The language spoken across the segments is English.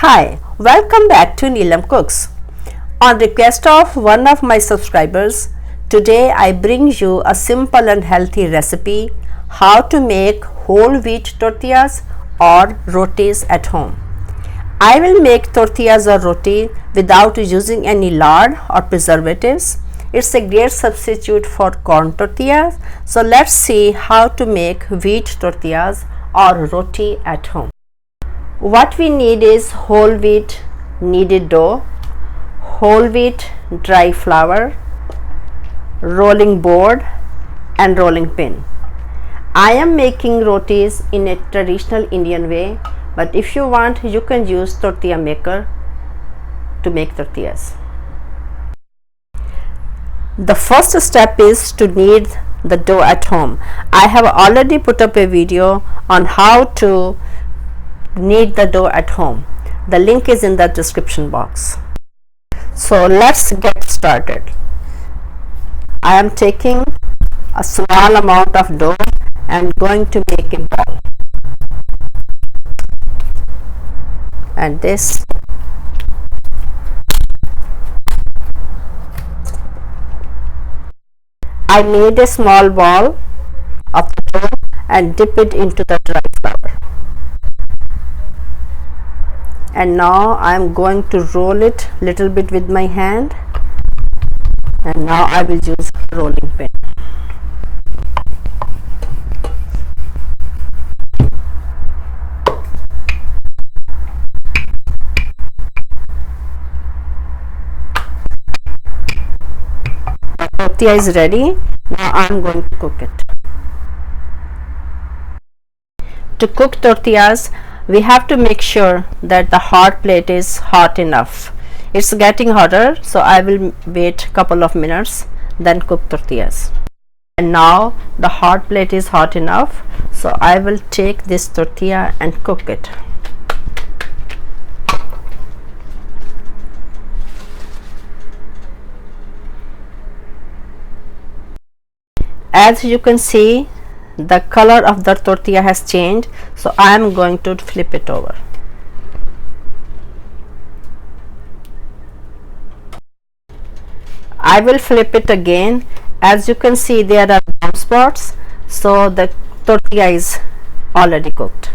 Hi, welcome back to Neelam Cooks. On request of one of my subscribers, today I bring you a simple and healthy recipe how to make whole wheat tortillas or rotis at home. I will make tortillas or roti without using any lard or preservatives. It's a great substitute for corn tortillas. So let's see how to make wheat tortillas or roti at home. What we need is whole wheat kneaded dough, whole wheat dry flour, rolling board and rolling pin. I am making rotis in a traditional Indian way, but if you want, you can use tortilla maker to make tortillas. The first step is to knead the dough at home. I have already put up a video on how to knead the dough at home. The link is in the description box. So let's get started. I am taking a small amount of dough and going to make a ball. And this I made a small ball of the dough and dip it into the dry flour. And now I am going to roll it little bit with my hand, and now I will use rolling pin. The tortilla is ready. Now I am going to cook it. To cook tortillas, we have to make sure that the hot plate is hot enough. It's getting hotter, so I will wait a couple of minutes, then cook tortillas. And now the hot plate is hot enough, so I will take this tortilla and cook it. As you can see, the color of the tortilla has changed, so I am going to flip it over. I will flip it again. As you can see, there are brown spots, so the tortilla is already cooked.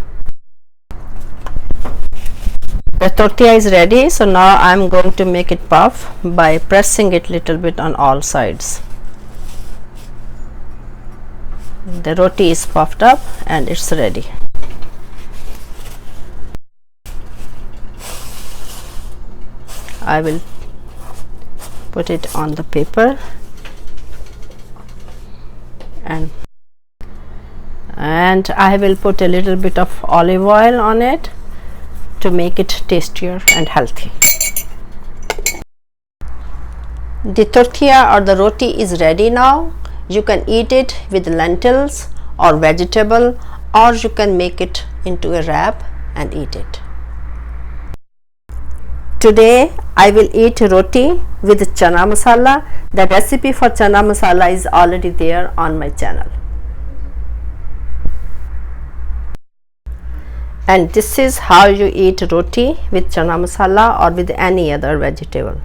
The tortilla is ready, so now I am going to make it puff by pressing it little bit on all sides. The roti is puffed up and it's ready. I will put it on the paper and I will put a little bit of olive oil on it to make it tastier and healthy. The tortilla or the roti is ready now. You can eat it with lentils or vegetable, or you can make it into a wrap and eat it. Today I will eat roti with chana masala. The recipe for chana masala is already there on my channel. And this is how you eat roti with chana masala or with any other vegetable.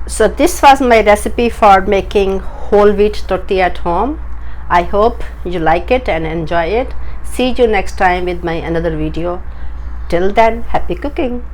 So this was my recipe for making whole wheat tortilla at home. I hope you like it and enjoy it. See you next time with my another video. Till then, happy cooking.